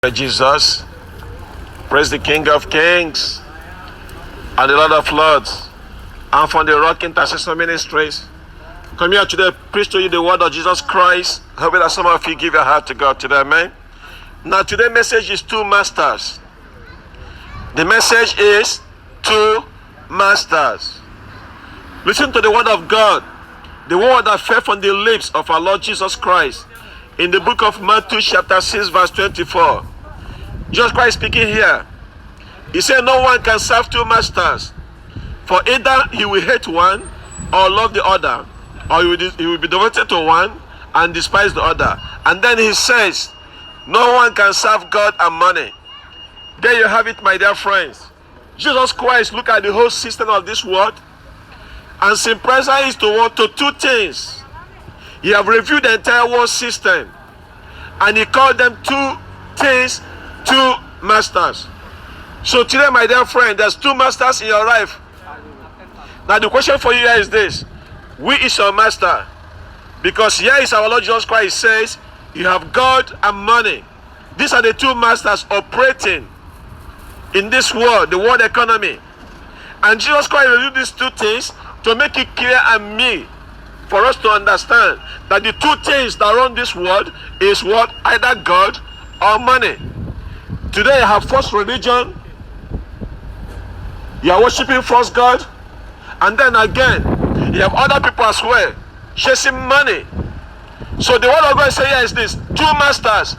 Jesus, praise the King of Kings and the Lord of Lords, and from the Rock Intercession Ministries. Come here today, preach to you the word of Jesus Christ. Hoping that some of you give your heart to God today, amen. Now today's message is two masters. The message is two masters. Listen to the word of God, the word that fell from the lips of our Lord Jesus Christ in the book of Matthew chapter 6 verse 24. Jesus Christ speaking here. He said no one can serve two masters, for either he will hate one or love the other, or he will be devoted to one and despise the other. And then he says no one can serve God and money. There you have it, my dear friends. Jesus Christ look at the whole system of this world and sympathize to two things. He have reviewed the entire world system and he called them two things, two masters. So today, my dear friend, there's two masters in your life. Now the question for you here is this: which is your master? Because here is our Lord Jesus Christ says you have God and money. These are the two masters operating in this world, the world economy. And Jesus Christ will do these two things to make it clear and me, for us to understand that the two things that run this world is what? Either God or money. Today you have false religion. You are worshiping false God. And then again, you have other people as well chasing money. So the word of God says here is this: two masters,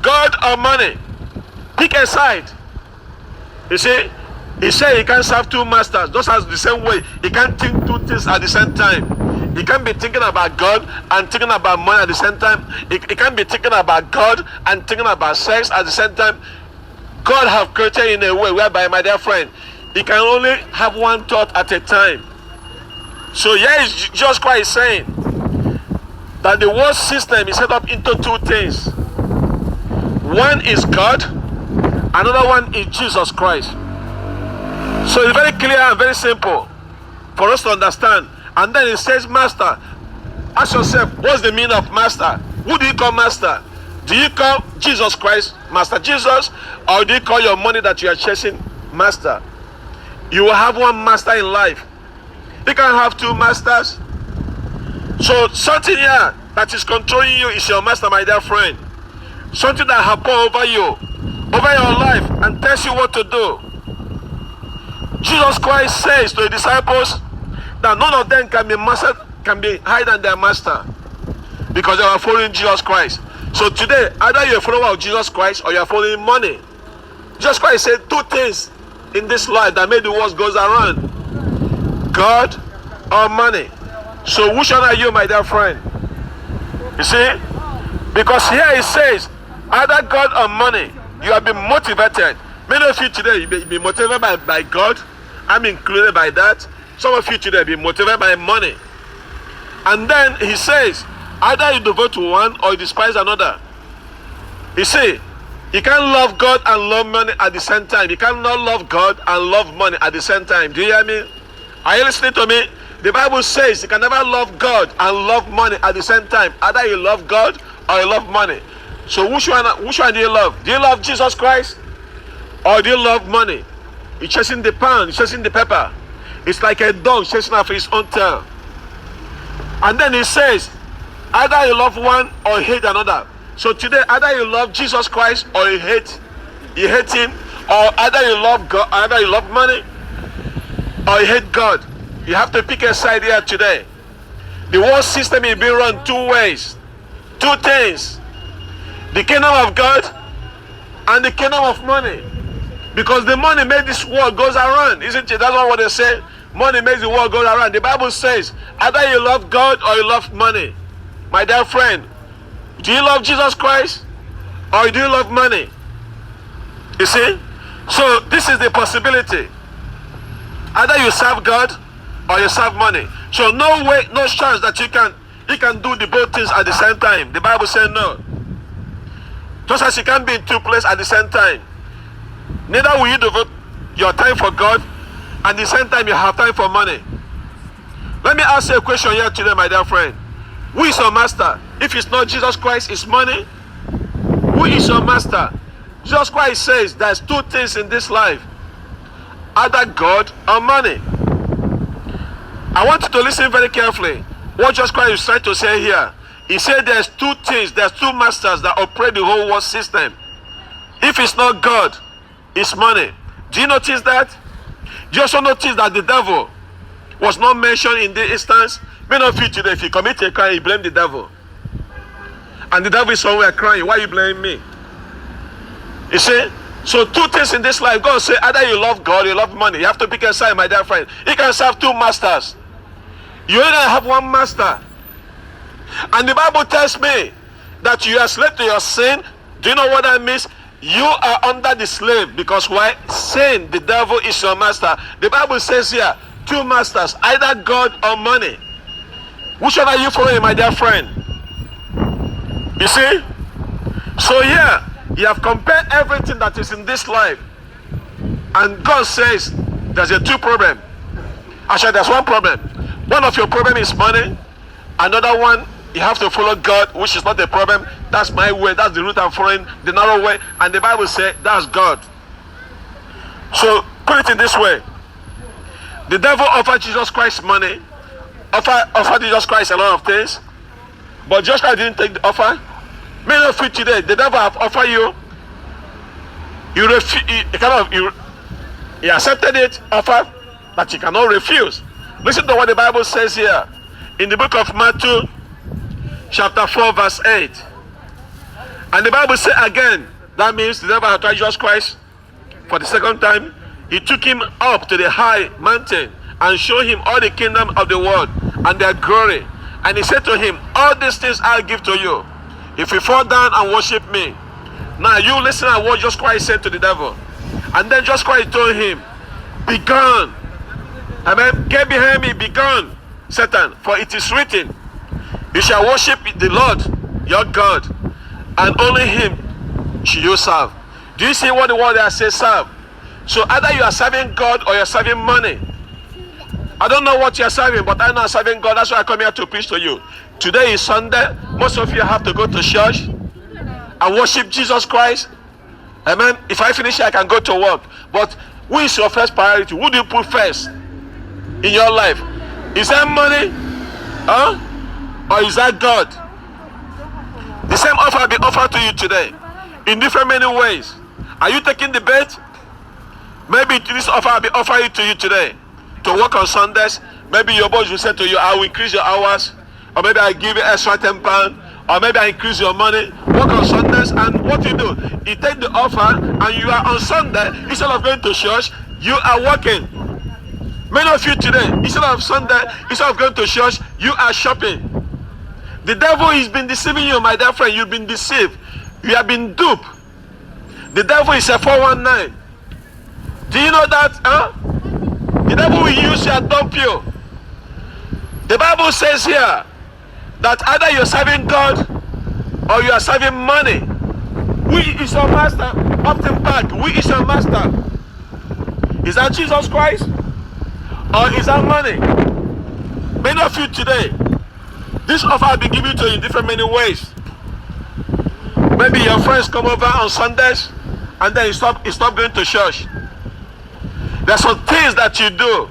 God or money. Pick a side. You see, he said he can't serve two masters. Just as the same way, he can't think two things at the same time. He can't be thinking about God and thinking about money at the same time. He can't be thinking about God and thinking about sex at the same time. God have created in a way whereby, my dear friend, he can only have one thought at a time. So here is Jesus Christ saying that the world system is set up into two things. One is God, another one is Jesus Christ. So it's very clear and very simple for us to understand. And then it says master. Ask yourself, what's the meaning of master? Who do you call master? Do you call Jesus Christ Master Jesus, or do you call your money that you are chasing master? You will have one master in life. You can't have two masters. So something here that is controlling you is your master, my dear friend. Something that has power over you, over your life, and tells you what to do. Jesus Christ says to the disciples that none of them can be master, can be higher than their master, because they are following Jesus Christ. So today, either you're a follower of Jesus Christ or you're following money. Jesus Christ said two things in this life that made the world goes around: God or money. So which one are you, my dear friend? You see, because here it says either God or money. You have been motivated. Many of you today, you be motivated by God. I'm included by that. Some of you today be motivated by money. And then he says either you devote to one or you despise another. You see, you can't love God and love money at the same time. You cannot love God and love money at the same time. Do you hear me? Are you listening to me? The Bible says you can never love God and love money at the same time. Either you love God or you love money. So which one do you love? Do you love Jesus Christ or do you love money? You're chasing the pound, you're chasing the pepper. It's like a dog chasing after his own tail. And then he says either you love one or you hate another. So today, either you love Jesus Christ or you hate him, or either you love God, either you love money or you hate God. You have to pick a side here today. The world system is being run two ways, two things: the kingdom of God and the kingdom of money. Because the money made this world goes around, isn't it? That's not what they say. Money makes the world go around. The Bible says either you love God or you love money. My dear friend, do you love Jesus Christ or do you love money? You see? So this is the possibility. Either you serve God or you serve money. So no way, no chance that you can do the both things at the same time. The Bible says no. Just as you can't be in two places at the same time. Neither will you devote your time for God and at the same time you have time for money. Let me ask you a question here today, my dear friend. Who is your master? If it's not Jesus Christ, it's money. Who is your master? Jesus Christ says there's two things in this life, either God or money. I want you to listen very carefully. What Jesus Christ is trying to say here, he said there's two things, there's two masters that operate the whole world system. If it's not God, it's money. Do you notice that? Do you also notice that the devil was not mentioned in this instance? Many of you today, if you commit a crime, you blame the devil. And the devil is somewhere crying, why are you blaming me? You see? So two things in this life, God say either you love God or you love money. You have to pick a side, my dear friend. You can serve two masters. You only have one master. And the Bible tells me that you are slave to your sin. Do you know what that means? You are under the slave. Because why? Sin, the devil is your master. The Bible says here, two masters, either God or money. Which one are you following, my dear friend? You see? So here, you have compared everything that is in this life. And God says, there's a two problem. Actually, there's one problem. One of your problem is money. Another one, you have to follow God, which is not a problem. That's my way. That's the route I'm following, the narrow way. And the Bible says, that's God. So, put it in this way. The devil offered Jesus Christ money. Offered Jesus Christ a lot of things. But Jesus Christ didn't take the offer. Many of you today, the devil have offered you. You accepted it, offer that you cannot refuse. Listen to what the Bible says here. In the book of Matthew, chapter 4, verse 8. And the Bible says again, that means the devil had tried Jesus Christ for the second time. He took him up to the high mountain and showed him all the kingdom of the world and their glory. And he said to him, all these things I'll give to you if you fall down and worship me. Now you listen to what Jesus Christ said to the devil. And then Jesus Christ told him, be gone. Amen. Get behind me, be gone, Satan. For it is written, you shall worship the Lord your God, and only him should you serve. Do you see what the word there says, serve? So either you are serving God or you are serving money. I don't know what you are serving, but I know I'm serving God. That's why I come here to preach to you. Today is Sunday. Most of you have to go to church and worship Jesus Christ. Amen. If I finish here, I can go to work. But who is your first priority? Who do you put first in your life? Is that money? Or is that God? The same offer will be offered to you today in different many ways. Are you taking the bait? Maybe this offer will be offered to you today to work on Sundays. Maybe your boss will say to you, I will increase your hours, or maybe I give you extra £10, or maybe I increase your money, work on Sundays. And what you do, you take the offer and you are on Sunday, instead of going to church, you are working. Many of you today, instead of Sunday, instead of going to church, you are shopping. The devil has been deceiving you, my dear friend. You've been deceived. You have been duped. The devil is a 419. Do you know that? The devil will use you and dump you. The Bible says here that either you're serving God or you are serving money. Who is your master? Upton Park. Who is your master? Is that Jesus Christ? Or is that money? Many of you today, this offer has been given to you in different many ways. Maybe your friends come over on Sundays and then you stop going to church. There's some things that you do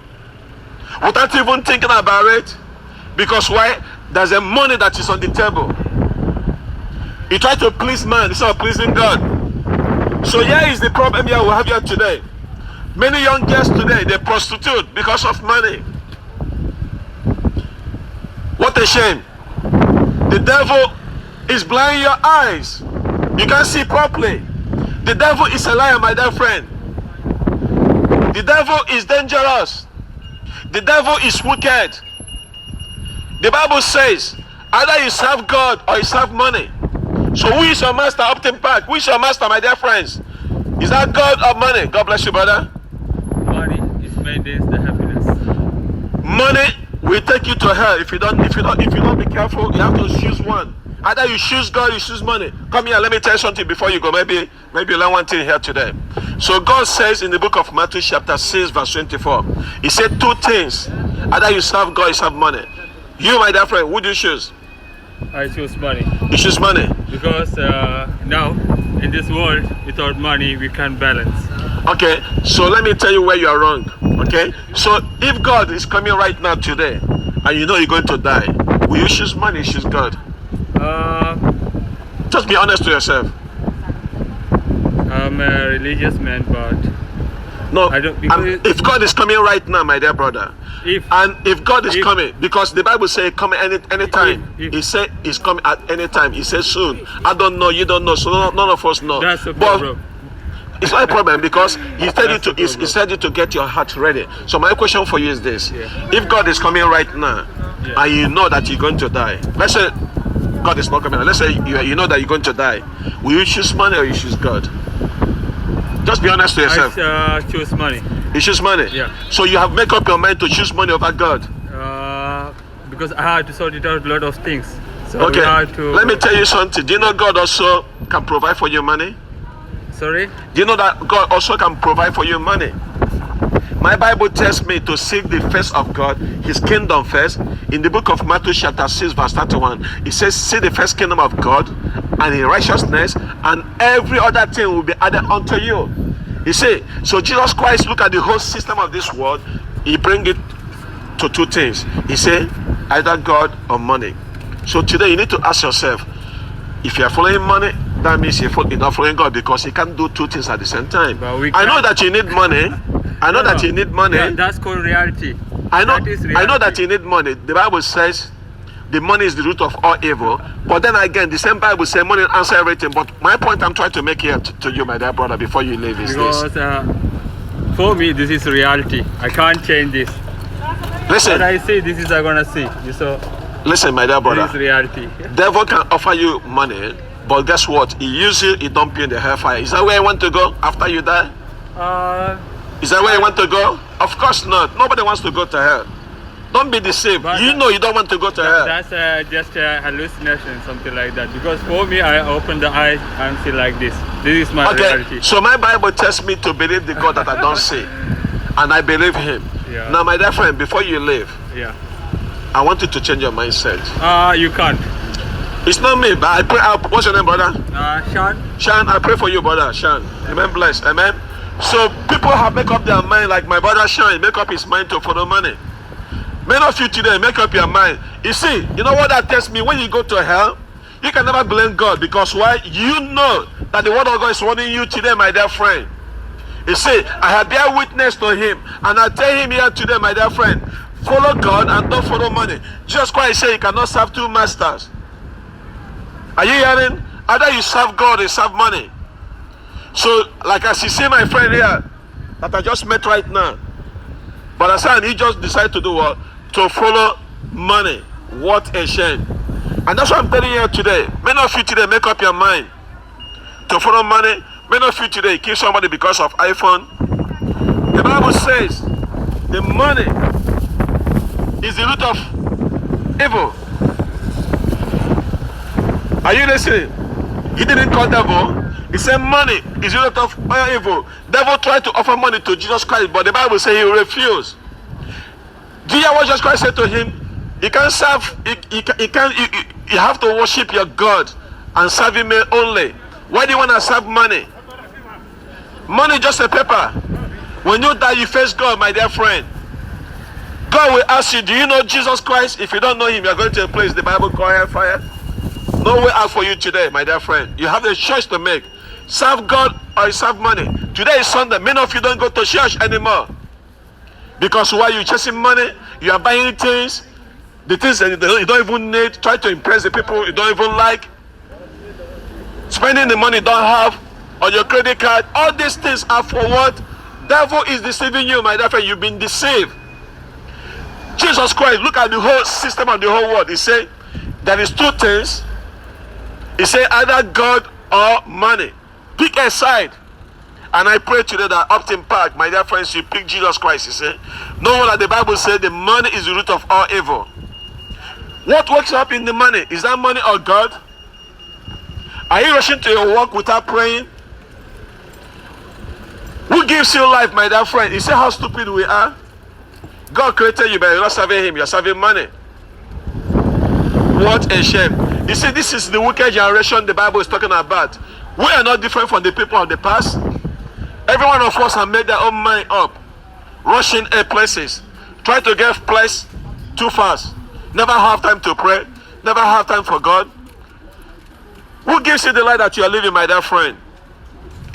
without even thinking about it. Because why? There's a money that is on the table. You try to please man instead of pleasing God. So here is the problem here we have here today. Many young girls today, they prostitute because of money. What a shame. The devil is blinding your eyes. You can't see properly. The devil is a liar, my dear friend. The devil is dangerous. The devil is wicked. The Bible says, either you serve God or you serve money. So who is your master, Upton Park? Who is your master, my dear friends? Is that God or money? God bless you, brother. Money is made this the happiness. Money will take you to hell if you don't be careful. You have to choose one. Either you choose God, you choose money. Come here, let me tell you something before you go. Maybe you learn one thing here today. So God says in the book of Matthew chapter 6 verse 24, he said two things. Either you serve God, you serve money. You, my dear friend, who do you choose? I choose money You choose money. because now in this world, without money, we can't balance. Okay, so let me tell you where you are wrong. Okay, so if God is coming right now today, and you know you're going to die, will you choose money? Or choose God? Uh, Just be honest to yourself. I'm a religious man, but No, I don't- because- if God is coming right now, my dear brother, if and if God is if- coming, because the Bible says come anytime. If- He said he's coming at any time. He says soon. I don't know, you don't know, so none of us know. that's the But problem. it's not a problem because he said you That's to the he problem. said you to get your heart ready. So my question for you is this: Yeah. if God is coming right now, Yeah. and you know that you're going to die, let's say God is not coming. Let's say you know that you're going to die. Will you choose money or you choose God? Just be honest to yourself. I choose money You choose money. Yeah. So you have make up your mind to choose money over God. because I had to sort it out a lot of things. So we Okay. had to. Let me tell you something. Do you know God also can provide for you money? Sorry. Do you know that God also can provide for you money? My Bible tells me to seek the face of God, His kingdom first. In the book of Matthew chapter 6 verse 31, it says, seek the first kingdom of God and His righteousness, and every other thing will be added unto you. You see, so Jesus Christ look at the whole system of this world. He bring it to two things. He said, either God or money. So today you need to ask yourself, if you are following money, that means you're not following God, because you can't do two things at the same time. But we I know can't. that you need money. I know that you need money. Yeah, that's called reality. I know. That is I know that reality. you need money. The Bible says the money is the root of all evil. But then again, the same Bible says money answer everything. But my point I'm trying to make here to you, my dear brother, before you leave, is this. Because for me, this is reality. I can't change this. Listen, What I say, this is I'm gonna see. So listen, my dear this is brother. reality. Devil can offer you money, but guess what? He uses it, he don't pay in the hellfire. Is that where you want to go after you die? Uh, Is that where you want to go? Of course not. Nobody wants to go to hell. Don't be deceived. But- You know you don't want to go to hell. that's just a hallucination, something like that. Because for me, I open the eyes and see like this. This is my Okay, reality. so my Bible tells me to believe the God that I don't see, and I believe Him. Yeah. Now, my dear friend, before you leave, Yeah. I want you to change your mindset. You can't. It's not me, but I pray. What's your name, brother? Sean. Shan. I pray for you, brother Shan. Amen. Blessed. Amen. So people have make up their mind, like my brother Shan, make up his mind to follow money. Many of you today make up your mind. You see, you know what that tells me? When you go to hell, you can never blame God, because why? You know that the word of God is warning you today, my dear friend. You see, I have bear witness to Him, and I tell him here today, my dear friend, follow God and don't follow money. Jesus Christ said you cannot serve two masters. Are you hearing? Either you serve God or you serve money. So, like as you see my friend here that I just met right now, but I said he just decided to do what? To follow money. What a shame. And that's what I'm telling you today. Many of you today make up your mind to follow money. Many of you today kill somebody because of iPhone. The Bible says the money is the root of evil. Are you listening? He didn't call devil. He said money is the root of all evil. Devil tried to offer money to Jesus Christ, but the Bible says he refused. Do you hear what Jesus Christ said to him? You can't serve. You have to worship your God and serve Him only. Why do you want to serve money? Money is just a paper. When you die, you face God, my dear friend. God will ask you, do you know Jesus Christ? If you don't know Him, you are going to a place the Bible calls hellfire. No way out for you today, my dear friend. You have a choice to make. Serve God or serve money. Today is Sunday. Many of you don't go to church anymore. Because while you're chasing money, you are buying things, the things that you don't even need, try to impress the people you don't even like, spending the money you don't have on your credit card. All these things are for what? Devil is deceiving you, my dear friend. You've been deceived. Jesus Christ, look at the whole system of the whole world. He said there is two things. He said either God or money. Pick a side. And I pray today that Upton Park, my dear friends, you pick Jesus Christ. He said, know what the Bible said, the money is the root of all evil. What works up in the money? Is that money or God? Are you rushing to your work without praying? Who gives you life, my dear friend? You see how stupid we are? God created you, but you're not serving Him, you're serving money. What a shame. You see, this is the wicked generation the Bible is talking about. We are not different from the people of the past. Every one of us have made their own mind up, rushing places, try to get place too fast, never have time to pray, never have time for God. Who gives you the life that you are living, my dear friend?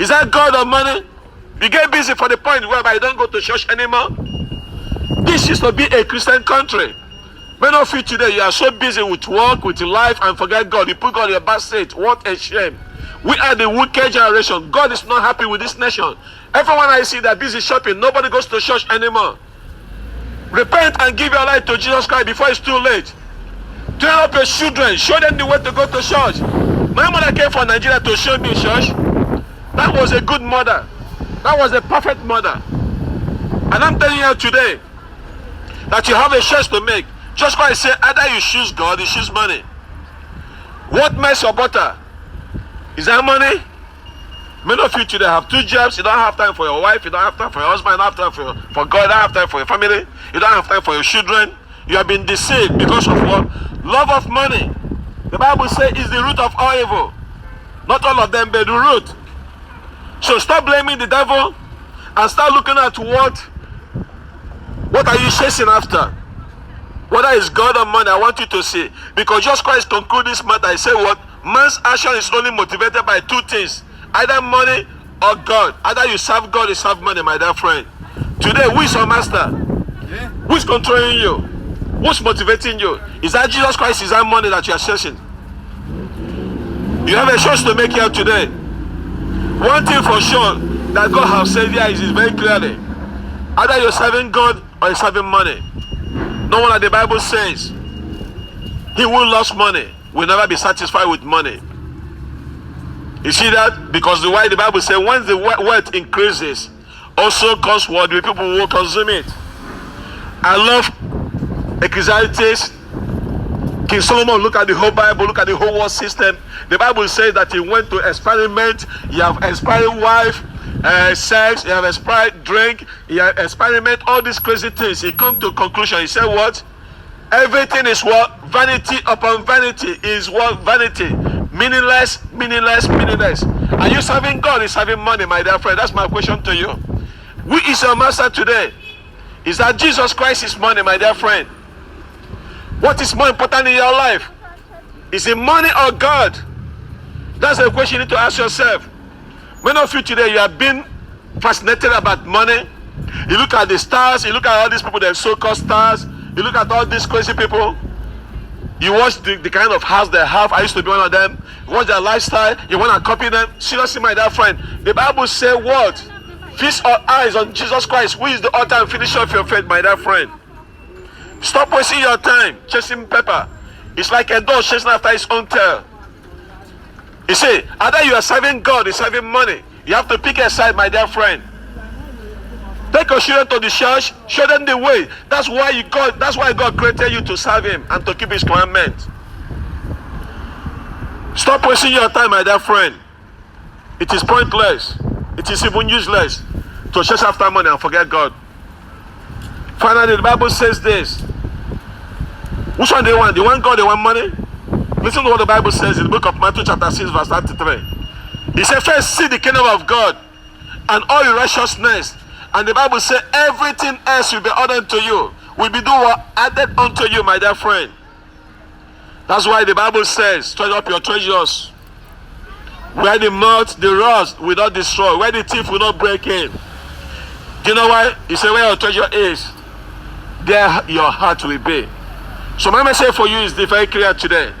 Is that God or money? You get busy for the point whereby you don't go to church anymore. This used to be a Christian country. Many of you today, you are so busy with work, with your life, and forget God. You put God in your back seat. What a shame. We are the wicked generation. God is not happy with this nation. Everyone I see that busy shopping, nobody goes to church anymore. Repent and give your life to Jesus Christ before it's too late. Train up your children. Show them the way to go to church. My mother came from Nigeria to show me church. That was a good mother. That was a perfect mother. And I'm telling you today that you have a choice to make. Just Christ said, either you choose God, you choose money. What makes your butter? Is that money? Many of you today have 2 jobs. You don't have time for your wife. You don't have time for your husband. You don't have time for God. You don't have time for your family. You don't have time for your children. You have been deceived because of what? Love of money. The Bible says is the root of all evil. Not all of them, but the root. So stop blaming the devil and start looking at what are you chasing after? Whether it's God or money, I want you to see. Because Jesus Christ concluded this matter. He said what? Man's action is only motivated by 2 things. Either money or God. Either you serve God or you serve money, my dear friend. Today, who is your master? Yeah. Who's controlling you? Who's motivating you? Is that Jesus Christ? Is that money that you are chasing? You have a choice to make here today. One thing for sure that God has said here is very clearly. Either you're serving God or you're serving money. No wonder the Bible says, he who loves money will never be satisfied with money. You see that? Because the way the Bible says, once the wealth increases, also comes what the people will consume it. I love Ecclesiastes. King Solomon, look at the whole Bible, look at the whole world system. The Bible says that he went to experiment. You have expiring wife, sex, you have expired drink, you have experiment, all these crazy things. He come to a conclusion. He said what? Everything is what? Vanity upon vanity is what? Vanity. Meaningless, meaningless, meaningless. Are you serving God? Is serving money, my dear friend? That's my question to you. Who is your master today? Is that Jesus Christ is money, my dear friend? What is more important in your life? Is it money or God? That's the question you need to ask yourself. Many of you today, you have been fascinated about money. You look at the stars, you look at all these people, they're so-called stars. You look at all these crazy people. You watch the kind of house they have. I used to be one of them. You watch their lifestyle. You want to copy them. Seriously, my dear friend. The Bible says what? Fix our eyes on Jesus Christ, who is the author and finisher of your faith, my dear friend. Stop wasting your time chasing pepper. It's like a dog chasing after his own tail. You see, either you are serving God or serving money. You have to pick a side, my dear friend. Take your children to the church, show them the way. That's why God created you to serve him and to keep his commandments. Stop wasting your time, my dear friend. It is pointless. It is even useless to chase after money and forget God. Finally, the Bible says this. Which one do you want? Do you want God, do you want money? Listen to what the Bible says in the book of Matthew chapter 6 verse 33. He said, first seek the kingdom of God and all your righteousness. And the Bible says everything else will be added to you. Will be added unto you, my dear friend. That's why the Bible says, treasure up your treasures where the moth, the rust will not destroy, where the thief will not break in. Do you know why? He said, where your treasure is, there your heart will be. So my message for you is very clear today.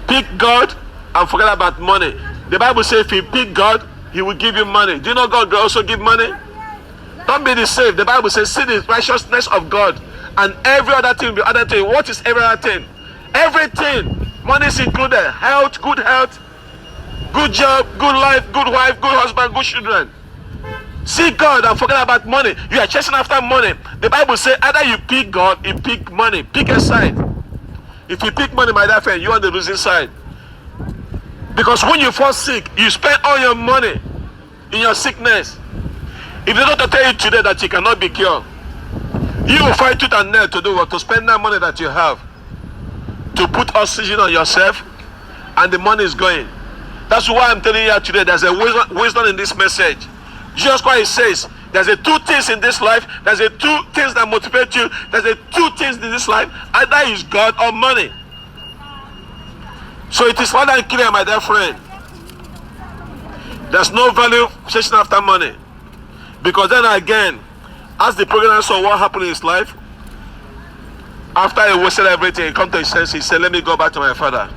Pick God and forget about money. The Bible says if you pick God, he will give you money. Do you know God will also give money? Don't be deceived. The Bible says, see the righteousness of God, and every other thing will be added to you. What is every other thing? Everything. Money is included. Health, good job, good life, good wife, good husband, good children. See God and forget about money. You are chasing after money. The Bible says either you pick God, you pick money. Pick a side. If you pick money, my dear friend, you are on the losing side. Because when you fall sick, you spend all your money in your sickness. If the doctor tell you today that you cannot be cured, you will fight tooth and nail to do what? To spend that money that you have to put oxygen on yourself, and the money is going. That's why I'm telling you today, there's a wisdom in this message. Jesus Christ says, there's a two things in this life. There's a two things that motivate you. There's a two things in this life. Either is God or money. So it is loud and clear, my dear friend. There's no value chasing after money. Because then again, as the prodigal saw what happened in his life, after he wasted everything, he come to his senses, he said, let me go back to my father.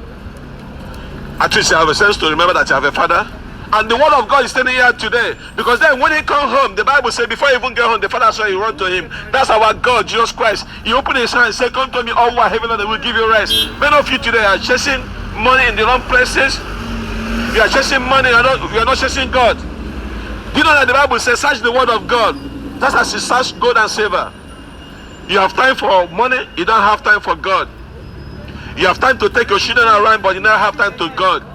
At least you have a sense to remember that you have a father. And the word of God is standing here today. Because then when he come home, the Bible says before he even get home, the father saw he run to him. That's our God, Jesus Christ. He opened his hand and said, come to me, all who are heavy laden, I will give you rest. Many of you today are chasing money in the wrong places. You are chasing money, you are not chasing God. Do you know that the Bible says, search the word of God, just as you search gold and silver. You have time for money, you don't have time for God. You have time to take your children around, but you don't have time to God.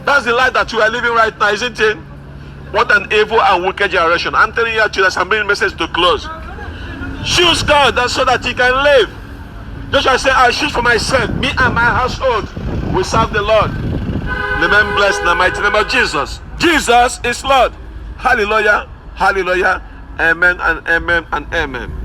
That's the life that you are living right now, isn't it? What an evil and wicked generation. I'm telling you today, I'm bringing a message to close. Choose God, that's so that you can live. Joshua said, I choose for myself, me and my household will serve the Lord. Remain blessed in the mighty name of Jesus. Jesus is Lord. Hallelujah, hallelujah, amen and amen and amen.